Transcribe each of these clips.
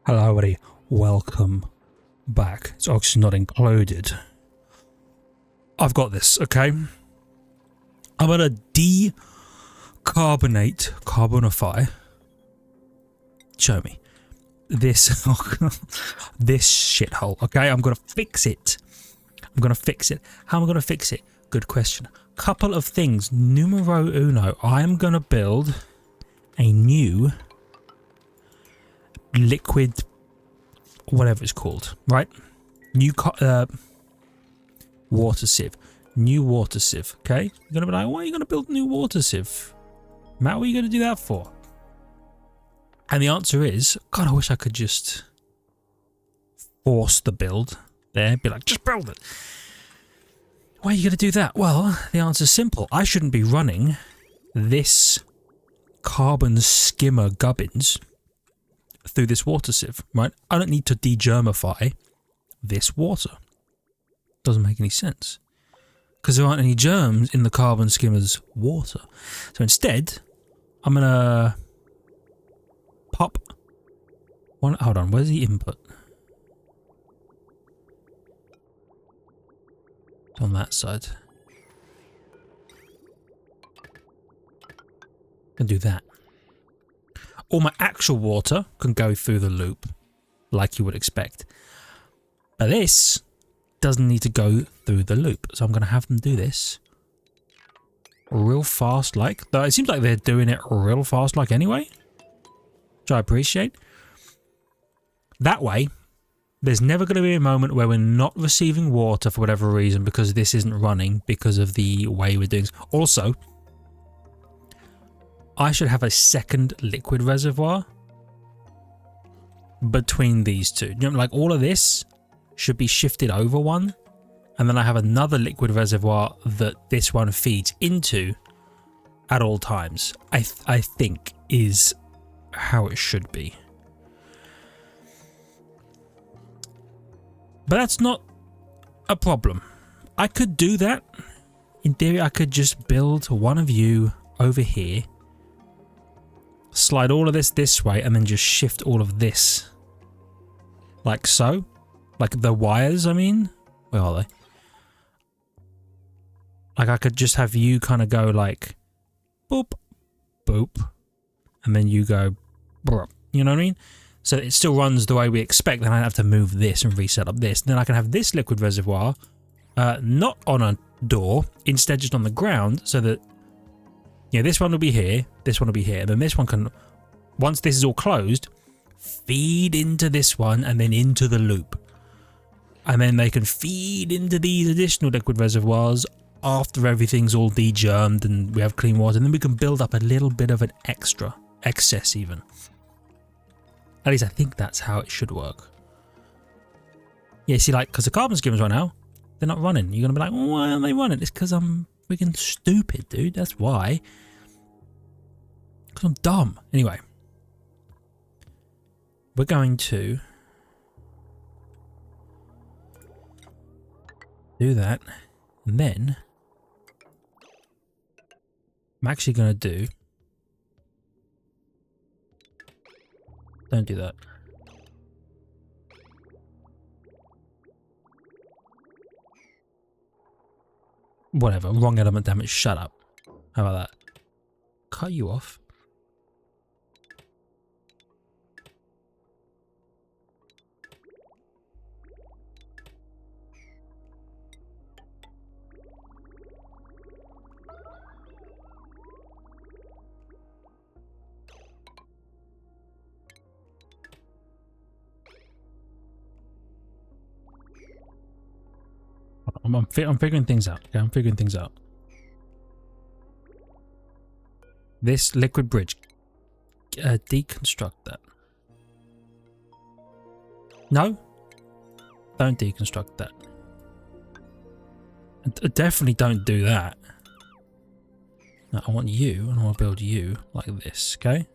Hello everybody, welcome back. It's actually not included. I've got this, okay? I'm gonna carbonify. Show me. This, this shithole, okay? I'm gonna fix it. I'm gonna fix it. How am I gonna fix it? Good question. Couple of things. Numero uno. I am gonna build a new liquid, whatever it's called, right? New water sieve. New water sieve, okay? You're gonna be like, why are you gonna build a new water sieve? Matt, what are you gonna do that for? And the answer is, God, I wish I could just force the build there. Be like, just build it. Why are you gonna do that? Well, the answer's simple. I shouldn't be running this carbon skimmer gubbins through this water sieve, right? I don't need to degermify this water. Doesn't make any sense. Because there aren't any germs in the carbon skimmer's water. So instead, I'm gonna pop one. Hold on, where's the input? It's on that side. And do that. All my actual water can go through the loop, like you would expect. But this doesn't need to go through the loop. So I'm going to have them do this real fast like. Though it seems like they're doing it real fast like anyway, which I appreciate. That way, there's never going to be a moment where we're not receiving water for whatever reason because this isn't running because of the way we're doing this. Also, I should have a second liquid reservoir between these two. You know, like all of this should be shifted over one, and then I have another liquid reservoir that this one feeds into at all times. I think is how it should be. But that's not a problem. I could do that. In theory, I could just build one of you over here, slide all of this way, and then just shift all of this like so. Like the wires, I mean. Where are they? Like I could just have you kind of go like boop, boop, and then you go bruh. You know what I mean? So it still runs the way we expect. Then I have to move this and reset up this. Then I can have this liquid reservoir not on a door, instead just on the ground, so that this one will be here, this one will be here, and then this one can, once this is all closed, feed into this one and then into the loop. And then they can feed into these additional liquid reservoirs after everything's all degermed and we have clean water. And then we can build up a little bit of an excess even. At least I think that's how it should work. Yeah, see, like, because the carbon skimmers right now, they're not running. You're going to be like, well, why aren't they running? It's because I'm freaking stupid, dude. That's why. Because I'm dumb. Anyway. We're going to do that. And then I'm actually going to do... Don't do that. Whatever. Wrong element, damn it. Shut up. How about that? Cut you off. I'm figuring things out. Okay, I'm figuring things out. This liquid bridge. Deconstruct that. No? Don't deconstruct that. Definitely don't do that. No, I want you, and I want to build you like this, okay?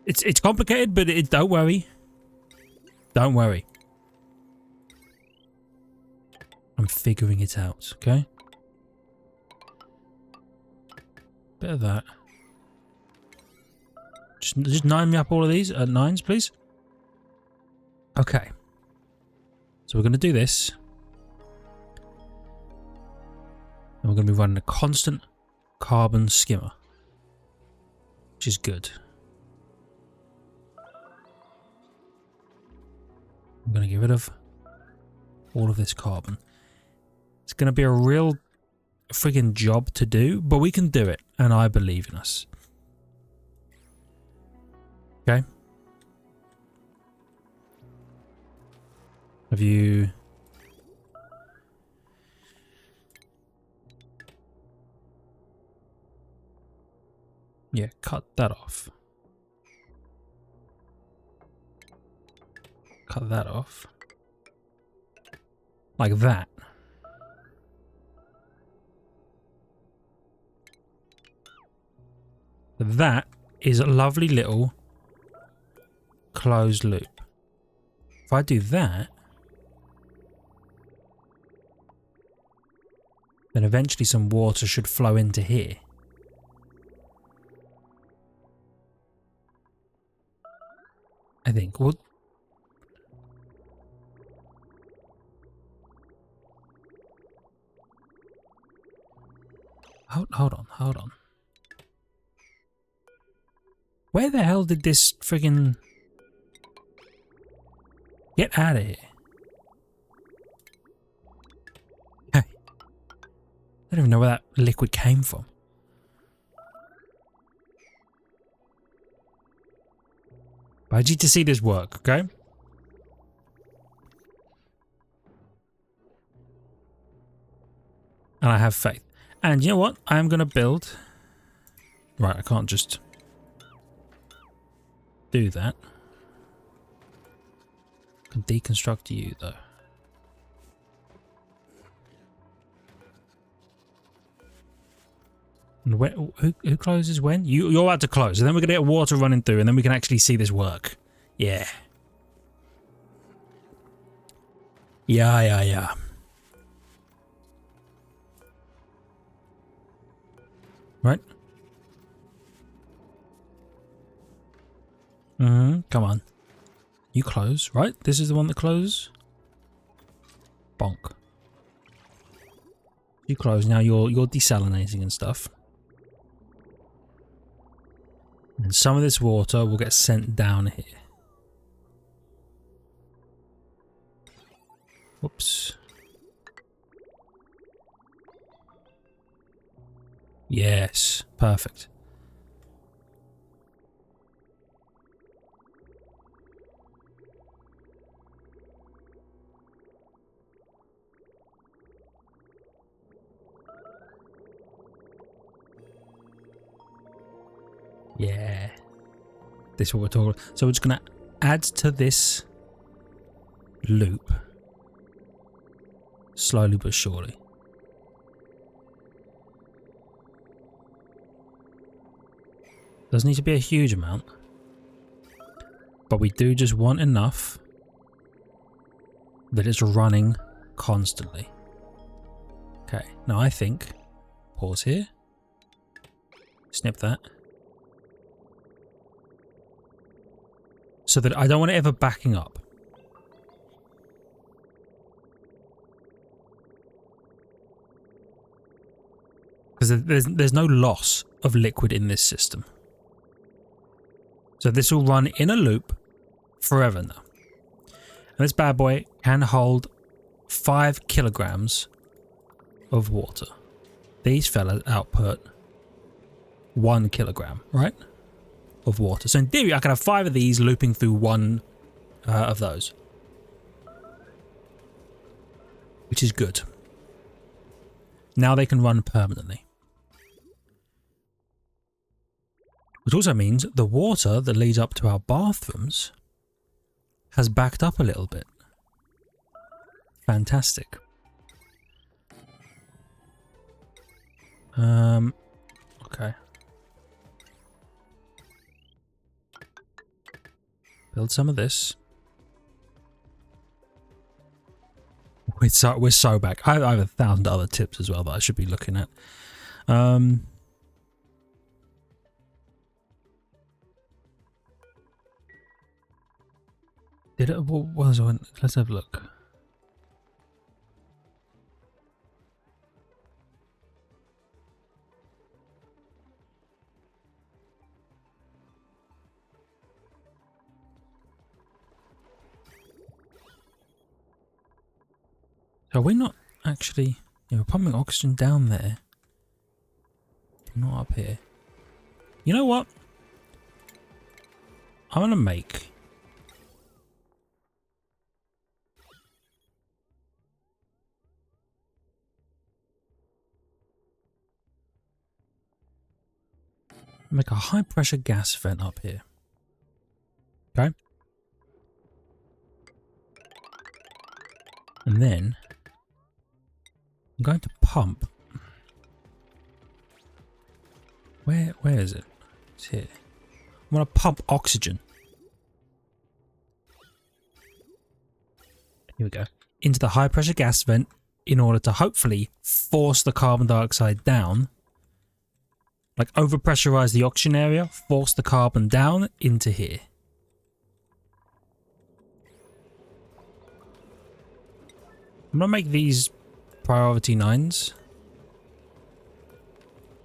It's complicated, but don't worry. Don't worry. I'm figuring it out, okay? Bit of that. Just 9 me up all of these at 9s, please. Okay. So we're going to do this. And we're going to be running a constant carbon skimmer, which is good. I'm going to get rid of all of this carbon. It's going to be a real friggin' job to do, but we can do it, and I believe in us. Okay. Have you... Yeah, cut that off. Cut that off. Like that. That is a lovely little closed loop. If I do that, then eventually some water should flow into here. I think. Well, hold on. Where the hell did this friggin... Get out of here. Hey. I don't even know where that liquid came from. But I need to see this work, okay? And I have faith. And you know what? I am going to build... Right, I can't just do that. I can deconstruct you, though. And who closes when? You're about to close, and then we're going to get water running through, and then we can actually see this work. Yeah. Yeah. Right? Come on. You close, right? This is the one that closes. Bonk. You close. Now you're desalinating and stuff. And some of this water will get sent down here. Whoops. Yes, perfect. Yeah. This is what we're talking about. So we're just going to add to this loop. Slowly but surely. Doesn't need to be a huge amount. But we do just want enough that it's running constantly. Okay, now I think... Pause here. Snip that. So that I don't want it ever backing up. Because there's no loss of liquid in this system. So this will run in a loop forever now. And this bad boy can hold 5 kilograms of water. These fellas output 1 kilogram, right? Of water. So in theory, I can have 5 of these looping through one of those. Which is good. Now they can run permanently. Which also means the water that leads up to our bathrooms has backed up a little bit. Fantastic. Okay. Build some of this. We're so back. I have 1,000 other tips as well that I should be looking at. Did it? What was it? Let's have a look. So we're not actually... Yeah, we're pumping oxygen down there. Not up here. You know what? I'm gonna make... Make a high pressure gas vent up here. Okay? And then... I'm going to pump... Where is it? It's here. I'm going to pump oxygen. Here we go. Into the high pressure gas vent in order to hopefully force the carbon dioxide down. Like overpressurize the oxygen area, force the carbon down into here. I'm going to make these priority 9s.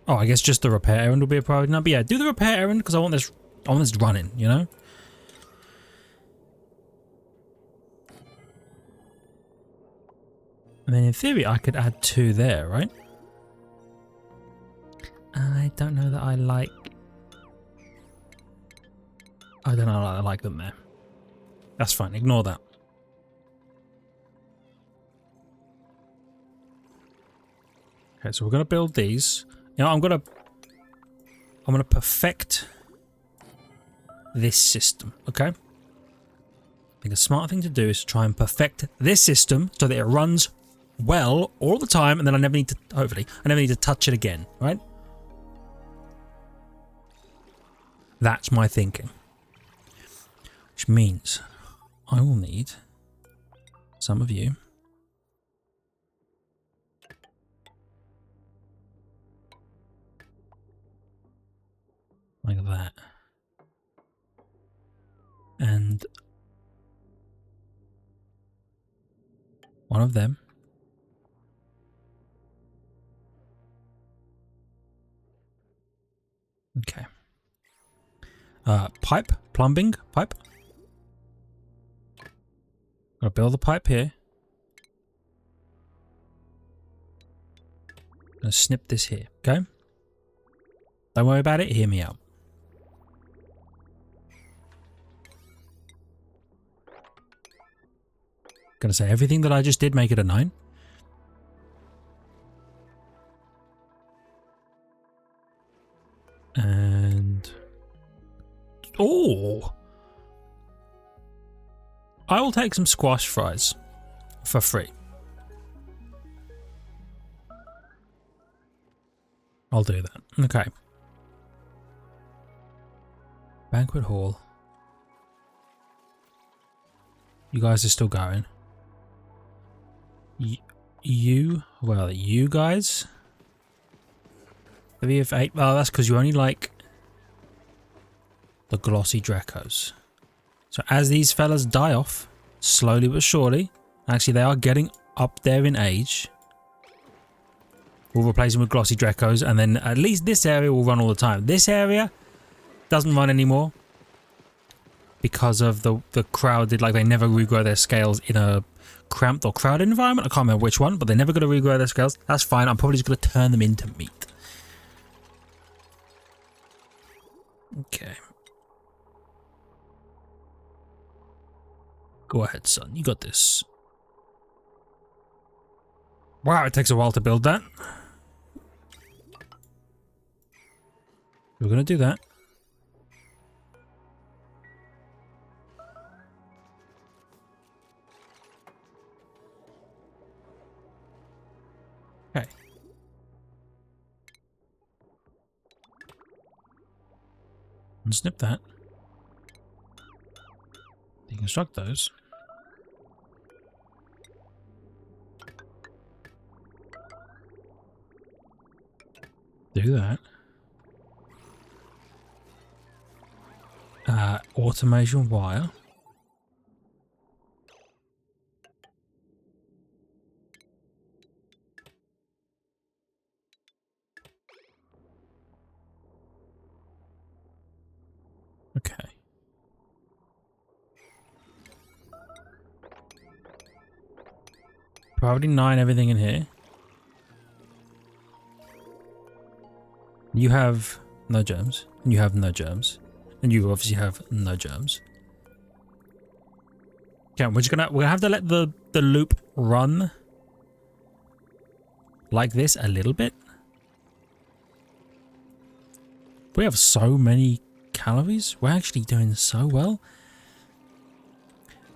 Oh, I guess just the repair errand will be a priority 9. But yeah, do the repair errand because I want this running, you know? And then in theory, I could add 2 there, right? I don't know that I like... I don't know that I like them there. That's fine, ignore that. Okay, so we're going to build these. You know, I'm gonna perfect this system, okay? I think a smart thing to do is to try and perfect this system so that it runs well all the time, and then I never need to, hopefully, I never need to touch it again, right? That's my thinking. Which means I will need some of you like that. And one of them. Okay. Pipe, plumbing, pipe. Gotta build the pipe here. Gonna snip this here, okay? Don't worry about it, hear me out. Gonna say everything that I just did, make it a 9. And... oh! I will take some squash fries for free. I'll do that. Okay. Banquet hall. You guys are still going. Well, you guys? 3 of 8. Well, that's because you only like the glossy Dracos. So as these fellas die off, slowly but surely, actually they are getting up there in age, we'll replace them with glossy Dracos, and then at least this area will run all the time. This area doesn't run anymore because of the crowded, like they never regrow their scales in a cramped or crowded environment. I can't remember which one, but they're never going to regrow their scales. That's fine. I'm probably just going to turn them into meat. Okay. Go ahead, son. You got this. Wow, it takes a while to build that. We're going to do that. Okay. Unsnip that. Deconstruct those. Do that. Automation wire. Okay. Priority 9, everything in here. You have no germs. And you have no germs. And you obviously have no germs. Okay, we're gonna have to let the loop run like this a little bit. We have so many calories. We're actually doing so well.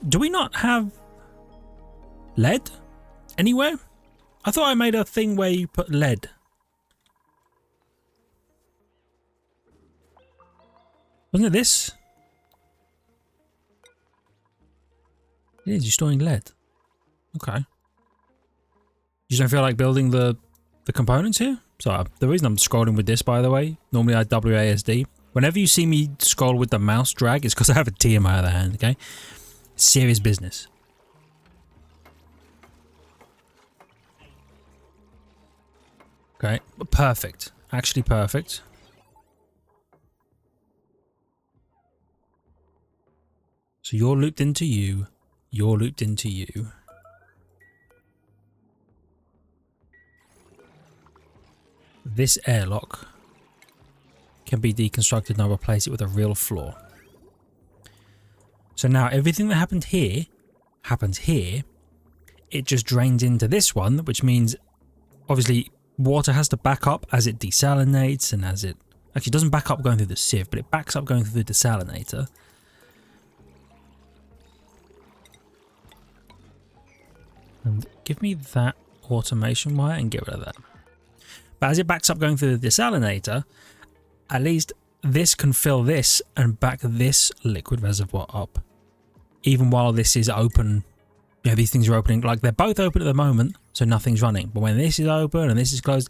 Do we not have lead anywhere? I thought I made a thing where you put lead. Wasn't it this? It is, you're storing lead. Okay. You just don't feel like building the components here? So the reason I'm scrolling with this, by the way, normally I WASD. Whenever you see me scroll with the mouse drag, it's because I have a tea in my other hand, okay? Serious business. Okay, perfect. Actually perfect. So you're looped into you. You're looped into you. This airlock can be deconstructed and I'll replace it with a real floor. So now everything that happened here happens here. It just drains into this one, which means obviously water has to back up as it desalinates and as it actually doesn't back up going through the sieve, but it backs up going through the desalinator. And give me that automation wire and get rid of that. But as it backs up going through the desalinator, at least this can fill this and back this liquid reservoir up. Even while this is open, you know, these things are opening, like they're both open at the moment, so nothing's running. But when this is open and this is closed,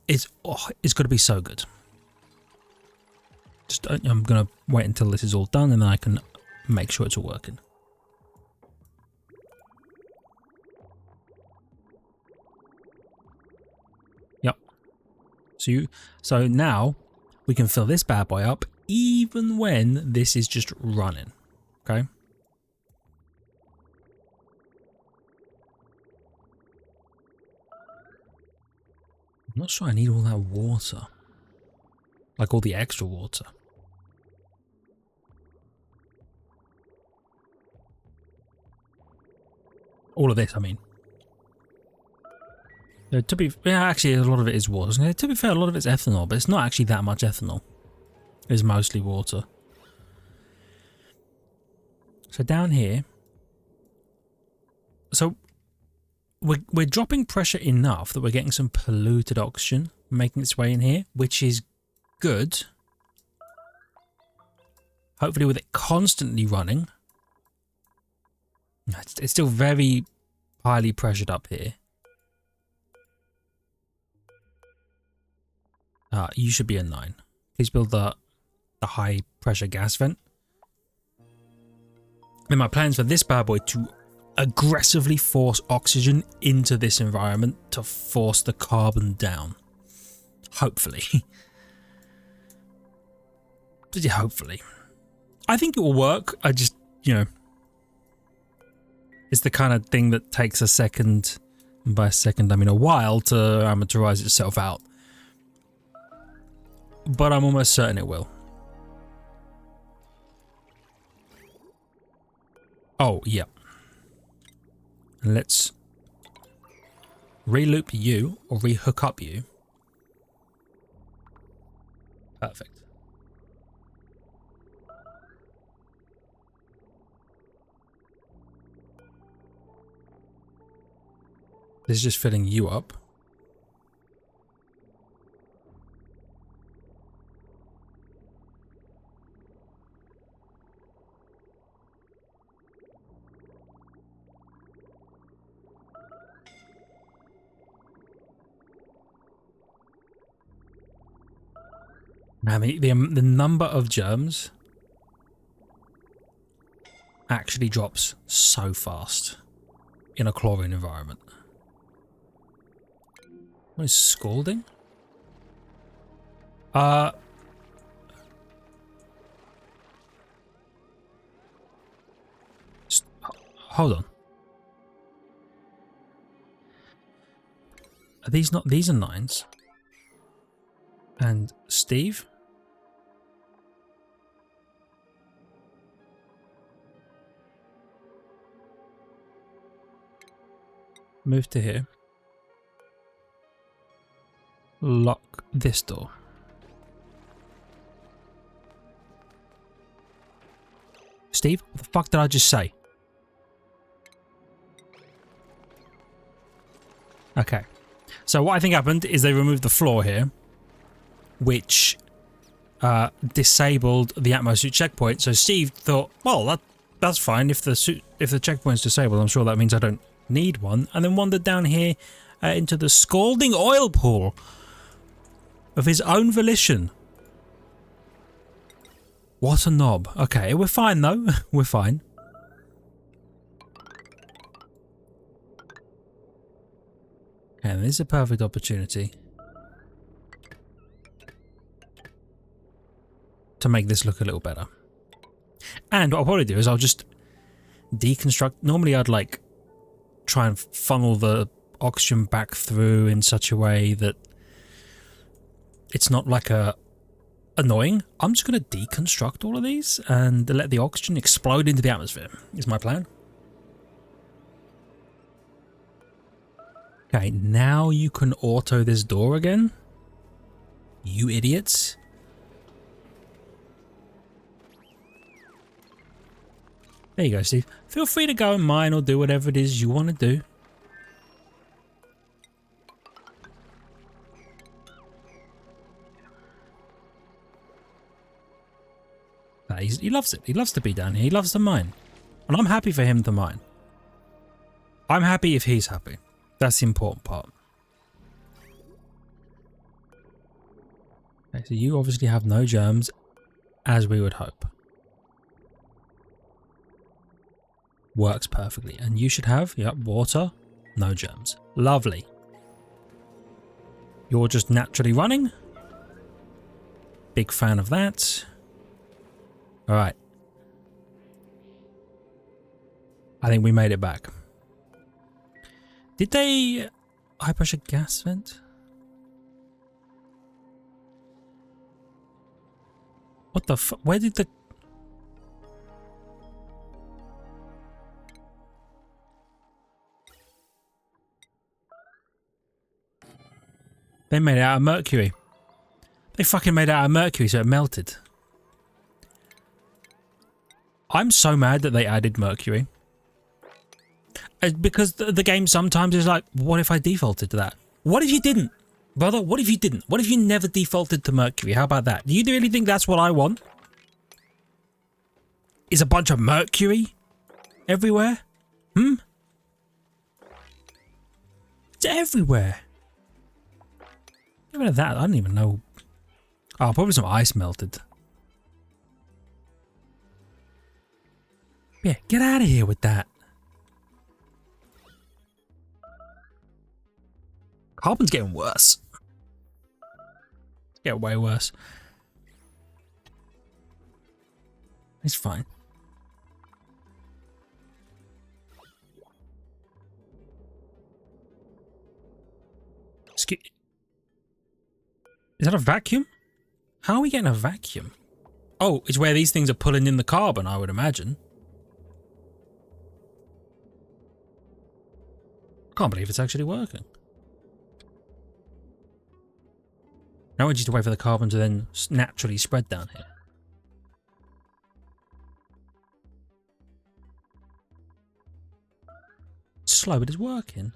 it's going to be so good. Just I'm going to wait until this is all done and then I can make sure it's all working. So now we can fill this bad boy up even when this is just running. Okay. I'm not sure I need all that water. Like all the extra water. All of this, I mean. Yeah, actually a lot of it is water. To be fair, a lot of it's ethanol, but it's not actually that much ethanol. It's mostly water. So down here, so we're dropping pressure enough that we're getting some polluted oxygen making its way in here, which is good. Hopefully with it constantly running. It's still very highly pressured up here. You should be a 9. Please build the high pressure gas vent. And my plans for this bad boy to aggressively force oxygen into this environment to force the carbon down. Hopefully. Yeah, hopefully. I think it will work. I just, you know, it's the kind of thing that takes a second, and by a second I mean a while, to amateurize itself out. But I'm almost certain it will. Oh, yeah. Let's re-loop you, or re-hook up you. Perfect. This is just filling you up. I mean, the number of germs actually drops so fast in a chlorine environment. What is scalding? Hold on. Are these not? These are 9s. And Steve? Move to here. Lock this door. Steve, what the fuck did I just say? Okay. So what I think happened is they removed the floor here, which disabled the atmosuit checkpoint. So Steve thought, well, that's fine. If the checkpoint's disabled, I'm sure that means I don't need one. And then wandered down here into the scalding oil pool of his own volition. What a knob. Okay, we're fine though. We're fine. And this is a perfect opportunity to make this look a little better. And what I'll probably do is I'll just deconstruct. Normally I'd like try and funnel the oxygen back through in such a way that it's not like annoying. I'm just going to deconstruct all of these and let the oxygen explode into the atmosphere, is my plan. Okay, now you can auto this door again. You idiots. There you go, Steve. Feel free to go and mine or do whatever it is you want to do. He loves it. He loves to be down here. He loves to mine. And I'm happy for him to mine. I'm happy if he's happy. That's the important part. Okay, so you obviously have no germs, as we would hope. Works perfectly. And you should have, yep, water, no germs. Lovely. You're just naturally running. Big fan of that. Alright. I think we made it back. Did they high pressure gas vent? What the fuck? Where did the... They made it out of mercury. They fucking made it out of mercury so it melted. I'm so mad that they added mercury. Because the game sometimes is like, what if I defaulted to that? What if you didn't? Brother, what if you didn't? What if you never defaulted to mercury? How about that? Do you really think that's what I want? Is a bunch of mercury everywhere? Hmm? It's everywhere. Get rid of that. I don't even know. Oh, probably some ice melted. Yeah, get out of here with that. Carbon's getting worse. It's getting way worse. It's fine. Is that a vacuum? How are we getting a vacuum? Oh, it's where these things are pulling in the carbon, I would imagine. I can't believe it's actually working. I want you to wait for the carbon to then naturally spread down here. It's slow, but it's working.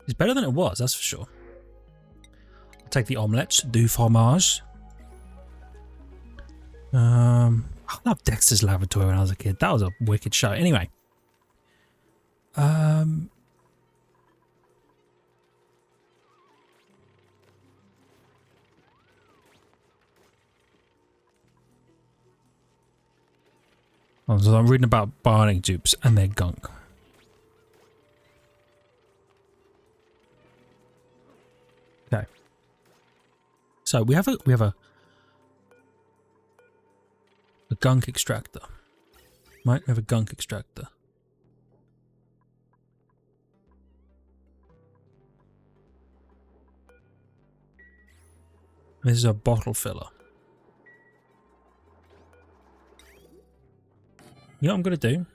It's better than it was, that's for sure. I'll take the omelettes, du fromage. I loved Dexter's Laboratory when I was a kid. That was a wicked show. Anyway. So I'm reading about bionic dupes and their gunk. Okay. So we have a gunk extractor. Right, we have a gunk extractor. This is a bottle filler. You know what I'm going to do?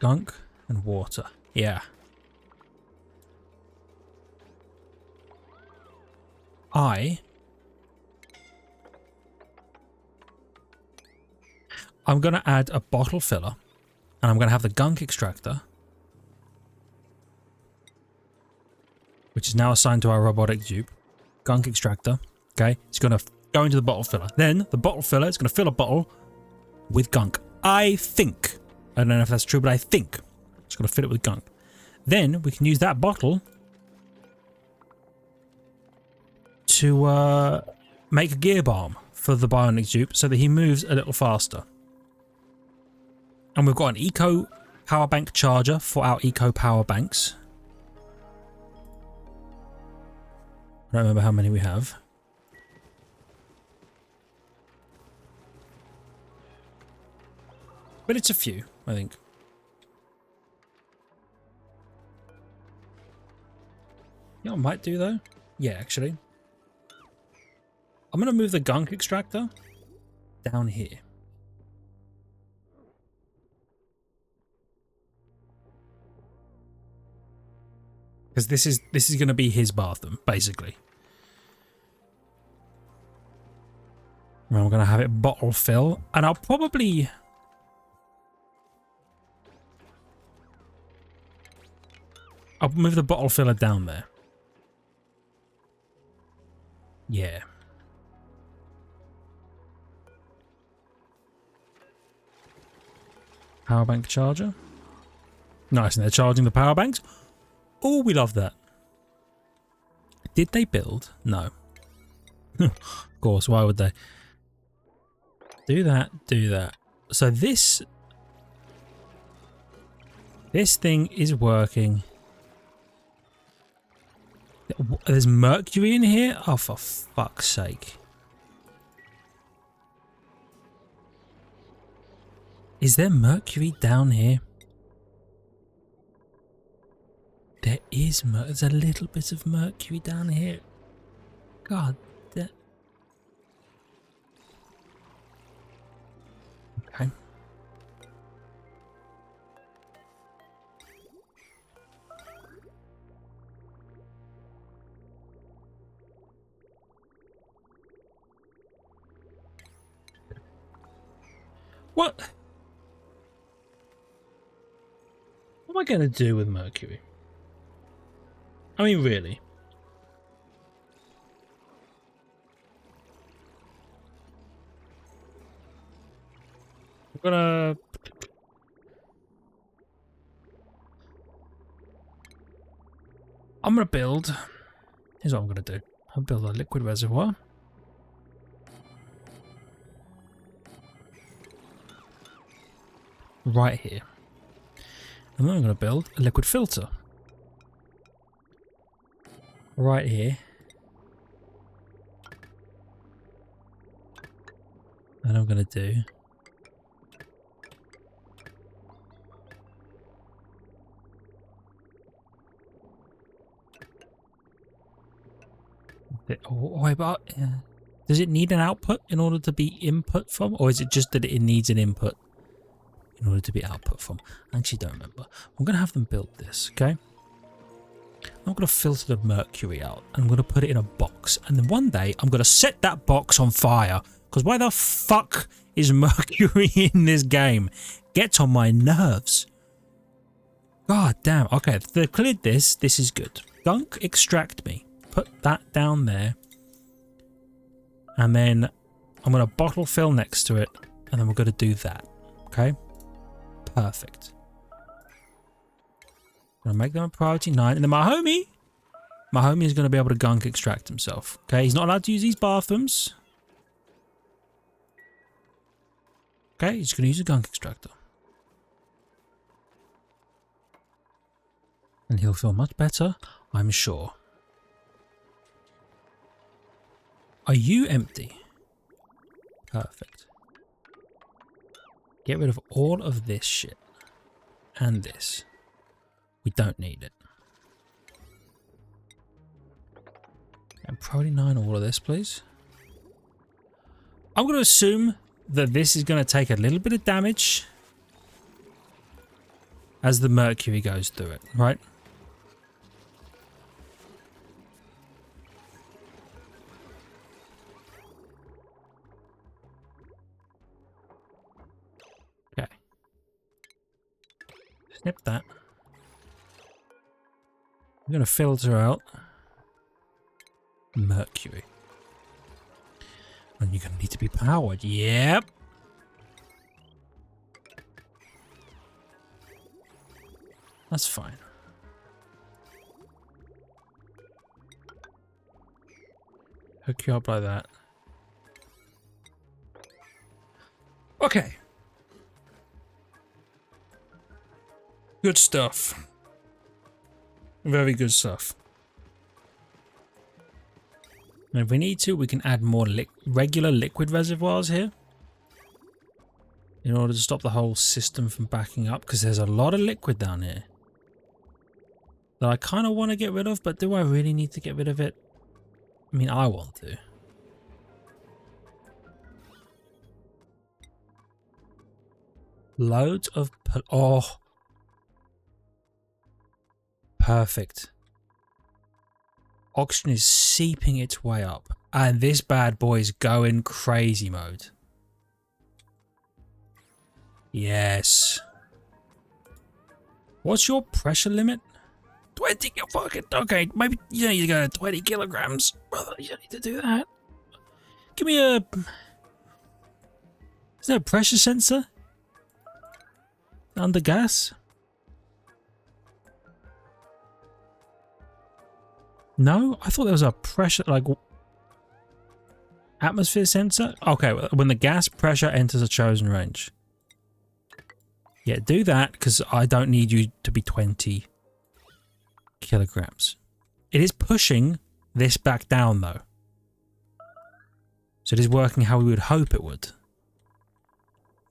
Gunk and water. Yeah. I'm going to add a bottle filler, and I'm going to have the gunk extractor, which is now assigned to our robotic dupe. Gunk extractor. Okay, it's going to go into the bottle filler. Then the bottle filler is going to fill a bottle with gunk. I think. I don't know if that's true, but I think it's going to fill it with gunk. Then we can use that bottle to make a gear bomb for the bionic dupe so that he moves a little faster. And we've got an eco power bank charger for our eco power banks. I don't remember how many we have. But it's a few, I think. Yeah, I might do though. Yeah, actually. I'm going to move the gunk extractor down here. Because this is going to be his bathroom, basically. And I'm going to have it bottle fill, and I'll probably... I'll move the bottle filler down there. Yeah. Power bank charger. Nice, and they're charging the power banks. Oh, we love that. Did they build? No. Of course, why would they? Do that, do that. So this thing is working. There's mercury in here? Oh, for fuck's sake. Is there mercury down here? There is there's a little bit of mercury down here. God damn. Okay. What am I going to do with mercury? I mean, really. I'm gonna build. Here's what I'm gonna do. I'll build a liquid reservoir. Right here. And then I'm gonna build a liquid filter. Right here. And I'm gonna do wait, but does it need an output in order to be input from, or is it just that it needs an input in order to be output from? I actually don't remember. I'm gonna have them build this, okay? I'm going to filter the mercury out. I'm going to put it in a box. And then one day, I'm going to set that box on fire. Because why the fuck is mercury in this game? Gets on my nerves. God damn. Okay, they've cleared this. This is good. Gunk, extract me. Put that down there. And then I'm going to bottle fill next to it. And then we're going to do that. Okay? Perfect. I'm going to make them a priority 9. And then my homie is going to be able to gunk extract himself. Okay, he's not allowed to use these bathrooms. Okay, he's going to use a gunk extractor. And he'll feel much better, I'm sure. Are you empty? Perfect. Get rid of all of this shit. And this. We don't need it. And probably 9 all of this, please. I'm going to assume that this is going to take a little bit of damage as the mercury goes through it, right? Okay. Snip that. I'm going to filter out mercury. And you're going to need to be powered. Yep. That's fine. Hook you up like that. Okay. Good stuff. Very good stuff. And if we need to, we can add more regular liquid reservoirs here in order to stop the whole system from backing up, because there's a lot of liquid down here that I kind of want to get rid of, but do I really need to get rid of it? I mean, I want to. Loads of... Oh. Perfect. Oxygen is seeping its way up. And this bad boy's going crazy mode. Yes. What's your pressure limit? 20 fucking... Okay, maybe you need to go to 20 kilograms. Brother, you don't need to do that. Give me a... Is there a pressure sensor? Under gas? No? I thought there was a pressure, like... Atmosphere sensor? Okay, when the gas pressure enters a chosen range. Yeah, do that, because I don't need you to be 20 kilograms. It is pushing this back down, though. So it is working how we would hope it would.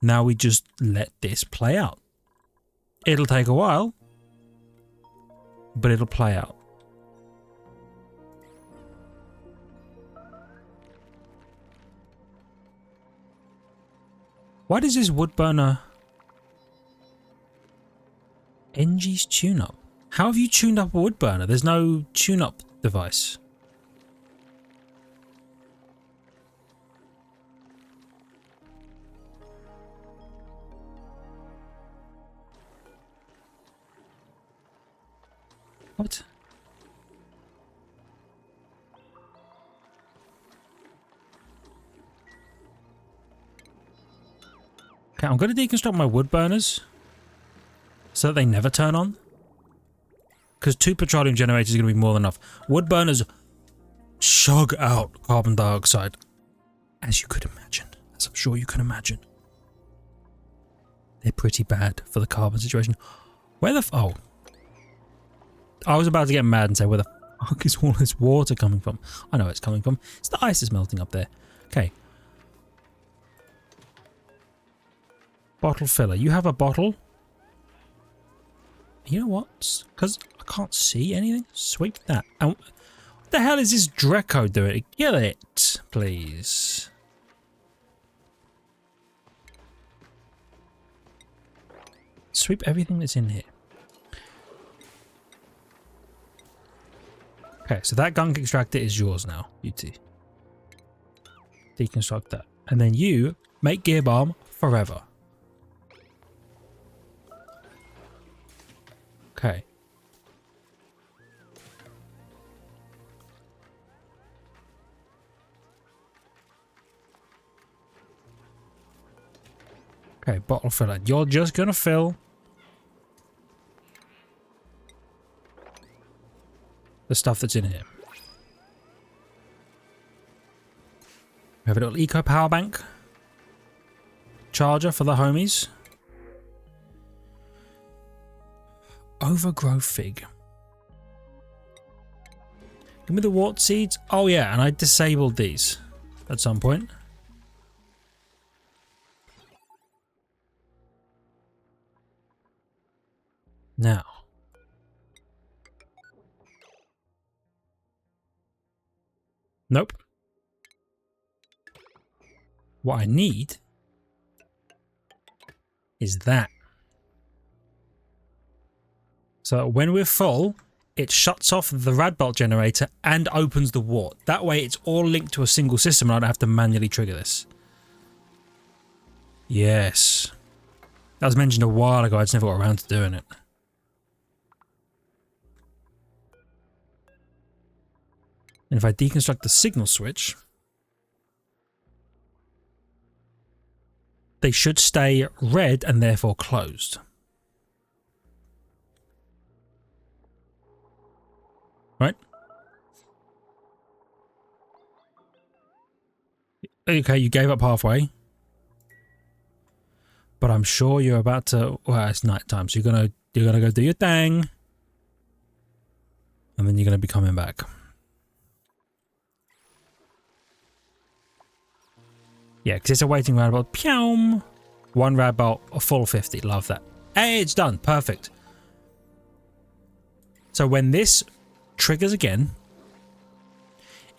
Now we just let this play out. It'll take a while, but it'll play out. Why does this wood burner... NG's tune-up? How have you tuned up a wood burner? There's no tune-up device. What? Okay, I'm going to deconstruct my wood burners so that they never turn on. Because 2 petroleum generators is going to be more than enough. Wood burners chug out carbon dioxide, as you could imagine. As I'm sure you can imagine. They're pretty bad for the carbon situation. Where the oh. I was about to get mad and say, where the fuck is all this water coming from? I know where it's coming from. It's the ice is melting up there. Okay. Bottle filler. You have a bottle. You know what? Because I can't see anything. Sweep that. And what the hell is this Dreco doing? Kill it, please. Sweep everything that's in here. Okay, so that gunk extractor is yours now, UT. Deconstruct that. And then you make gear balm forever. Okay. Okay, bottle filler. You're just gonna fill the stuff that's in here. We have a little eco power bank charger for the homies. Overgrow fig. Give me the wart seeds. Oh yeah, and I disabled these. at some point. Now. Nope. What I need is that. So when we're full, it shuts off the rad bolt generator and opens the wart. That way it's all linked to a single system and I don't have to manually trigger this. Yes. That was mentioned a while ago, I just never got around to doing it. And if I deconstruct the signal switch, they should stay red and therefore closed. Right? Okay, you gave up halfway. But I'm sure you're about to... Well, it's night time, so you're gonna go do your thing. And then you're gonna be coming back. Yeah, because it's a waiting rad bolt. Pew! One rad bolt, a full 50. Love that. Hey, it's done. Perfect. So when this triggers again,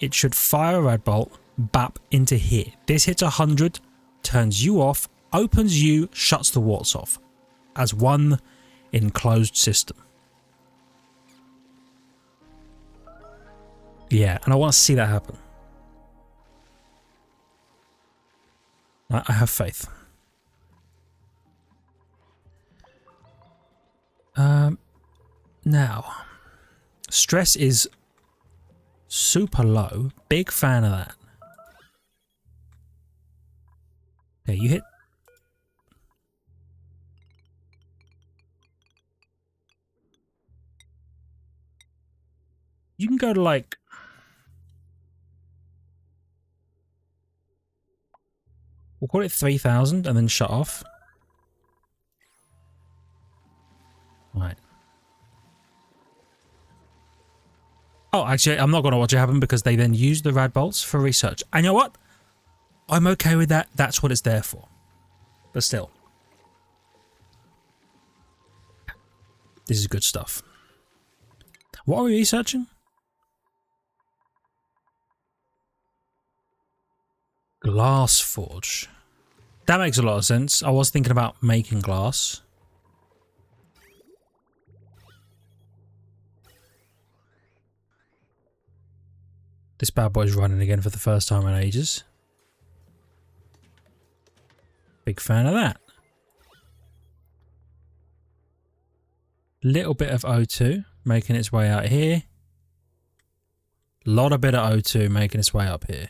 it should fire a rad bolt bap into here. This hits 100, turns you off, opens you, shuts the warts off as one enclosed system. Yeah, and I want to see that happen. I have faith. Now, stress is super low. Big fan of that. Okay, you hit. You can go to like. We'll call it 3,000 and then shut off. Right. Oh, actually, I'm not going to watch it happen because they then use the rad bolts for research. And you know what? I'm okay with that. That's what it's there for. But still. This is good stuff. What are we researching? Glass forge. That makes a lot of sense. I was thinking about making glass. This bad boy's running again for the first time in ages. Big fan of that. Little bit of O2 making its way out here. Lot of bit of O2 making its way up here.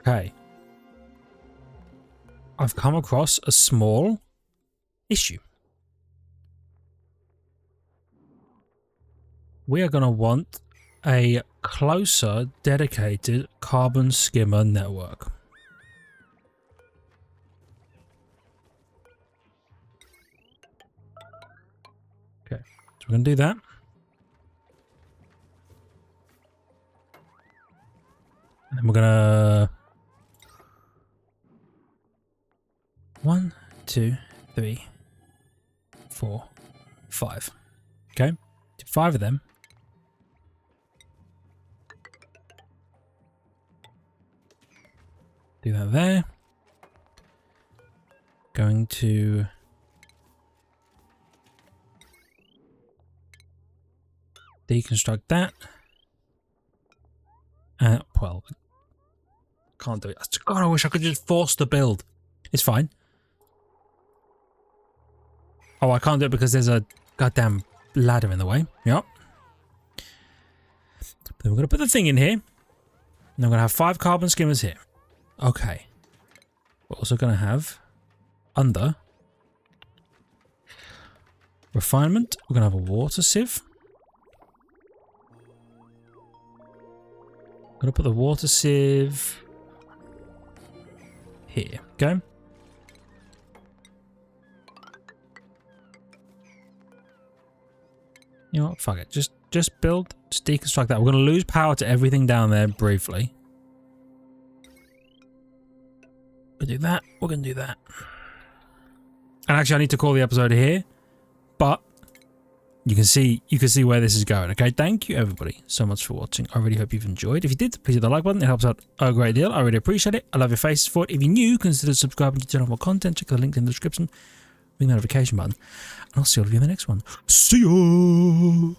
Okay. I've come across a small issue. We are going to want a closer, dedicated carbon skimmer network. Okay, so we're going to do that. And then we're going to... 1, 2, 3, 4, 5. Okay, do 5 of them. Do that there. Going to deconstruct that. Well, can't do it. God, I wish I could just force the build. It's fine. Oh, I can't do it because there's a goddamn ladder in the way. Yep. Then we're going to put the thing in here. And I'm going to have 5 carbon skimmers here. Okay. We're also going to have under refinement. We're going to have a water sieve. I'm going to put the water sieve here. Okay. You know what? Fuck it. Just Just build, just deconstruct that. We're going to lose power to everything down there briefly. We'll do that. We're going to do that. And actually, I need to call the episode here, but you can see where this is going. Okay, thank you everybody so much for watching. I really hope you've enjoyed. If you did, please hit the like button. It helps out a great deal. I really appreciate it. I love your faces for it. If you're new, consider subscribing to turn on more content. Check the link in the description. Ring the notification button. And I'll see all of you in the next one. See ya!